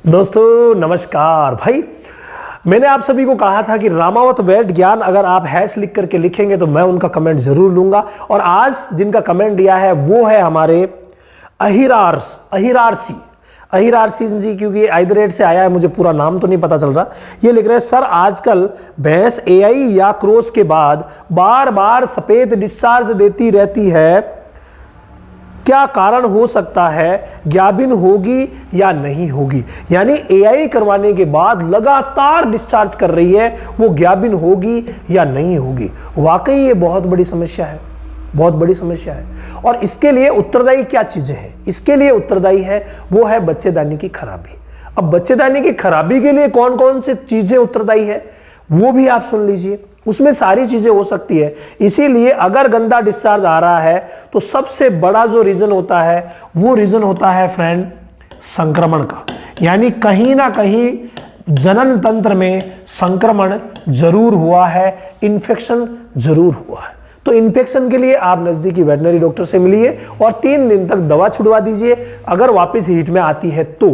दोस्तों नमस्कार। भाई मैंने आप सभी को कहा था कि रामावत वैद ज्ञान अगर आप हैश लिख करके लिखेंगे तो मैं उनका कमेंट जरूर लूंगा। और आज जिनका कमेंट दिया है वो है हमारे अहिरारसी जी, क्योंकि आइदरेट से आया है, मुझे पूरा नाम तो नहीं पता चल रहा। ये लिख रहे हैं, सर आजकल भैंस एआई या क्रॉस के बाद बार बार सफेद डिस्चार्ज देती रहती है, क्या कारण हो सकता है? गाभिन होगी या नहीं होगी? यानी एआई करवाने के बाद लगातार डिस्चार्ज कर रही है, वो गाभिन होगी या नहीं होगी? वाकई ये बहुत बड़ी समस्या है, बहुत बड़ी समस्या है। और इसके लिए उत्तरदायी क्या चीजें हैं? इसके लिए उत्तरदायी है वो है बच्चेदानी की खराबी। अब बच्चेदानी की खराबी के लिए कौन कौन से चीजें उत्तरदायी है वो भी आप सुन लीजिए। उसमें सारी चीजें हो सकती है। इसीलिए अगर गंदा डिस्चार्ज आ रहा है तो सबसे बड़ा जो रीजन होता है वो रीजन होता है फ्रेंड संक्रमण का। यानी कहीं ना कहीं जनन तंत्र में संक्रमण जरूर हुआ है, इन्फेक्शन जरूर हुआ है। तो इन्फेक्शन के लिए आप नजदीकी वेटनरी डॉक्टर से मिलिए और 3 दिन तक दवा छुड़वा दीजिए अगर वापस हीट में आती है तो।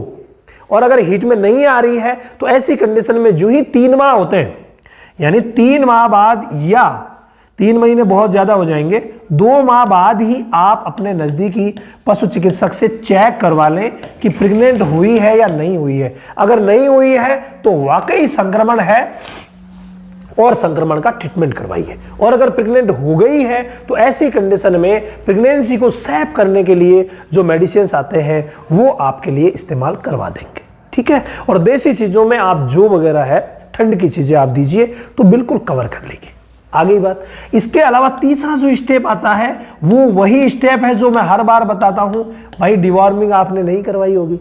और अगर हीट में नहीं आ रही है तो ऐसी कंडीशन में जो ही 3 माह होते हैं, यानी 3 माह बाद, या 3 महीने बहुत ज्यादा हो जाएंगे, 2 माह बाद ही आप अपने नजदीकी पशु चिकित्सक से चेक करवा लें कि प्रेग्नेंट हुई है या नहीं हुई है। अगर नहीं हुई है तो वाकई संक्रमण है और संक्रमण का ट्रीटमेंट करवाइए। और अगर प्रेग्नेंट हो गई है तो ऐसी कंडीशन में प्रेगनेंसी को सेव करने के लिए जो मेडिसिन आते हैं वो आपके लिए इस्तेमाल करवा देंगे, ठीक है। और देसी चीजों में आप जो वगैरह है, ठंड की चीजें आप दीजिए तो बिल्कुल कवर कर लेंगे। आगे बात, इसके अलावा तीसरा जो स्टेप आता है वो वही स्टेप है जो मैं हर बार बताता हूं। भाई डिवॉर्मिंग आपने नहीं करवाई होगी,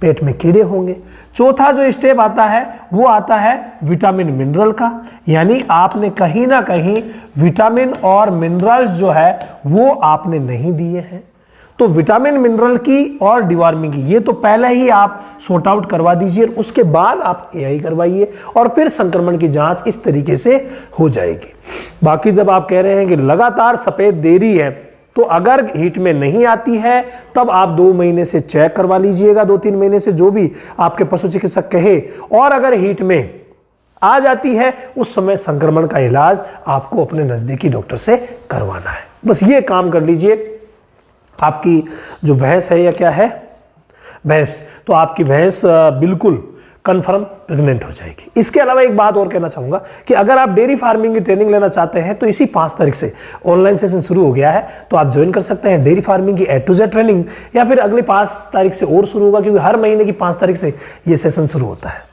पेट में कीड़े होंगे। चौथा जो स्टेप आता है वो आता है विटामिन मिनरल का। यानी आपने कहीं ना कहीं विटामिन और मिनरल्स जो है वो आपने नहीं दिए हैं। तो विटामिन मिनरल की और डिवॉर्मिंग की ये तो पहले ही आप सॉर्ट आउट करवा दीजिए, उसके बाद आप एआई करवाइए और फिर संक्रमण की जांच इस तरीके से हो जाएगी। बाकी जब आप कह रहे हैं कि लगातार सफेद दे रही है, तो अगर हीट में नहीं आती है तब आप 2 महीने से चेक करवा लीजिएगा, 2-3 महीने से, जो भी आपके पशु चिकित्सक कहे। और अगर हीट में आ जाती है उस समय संक्रमण का इलाज आपको अपने नजदीकी डॉक्टर से करवाना है। बस ये काम कर लीजिए। आपकी जो भैंस है या क्या है भैंस, तो आपकी भैंस बिल्कुल कंफर्म प्रेग्नेंट हो जाएगी। इसके अलावा एक बात और कहना चाहूंगा कि अगर आप डेयरी फार्मिंग की ट्रेनिंग लेना चाहते हैं तो इसी 5 तारीख से ऑनलाइन सेशन शुरू हो गया है, तो आप ज्वाइन कर सकते हैं डेयरी फार्मिंग की A to Z ट्रेनिंग, या फिर अगली 5 तारीख से और शुरू होगा, क्योंकि हर महीने की 5 तारीख से ये सेशन शुरू होता है।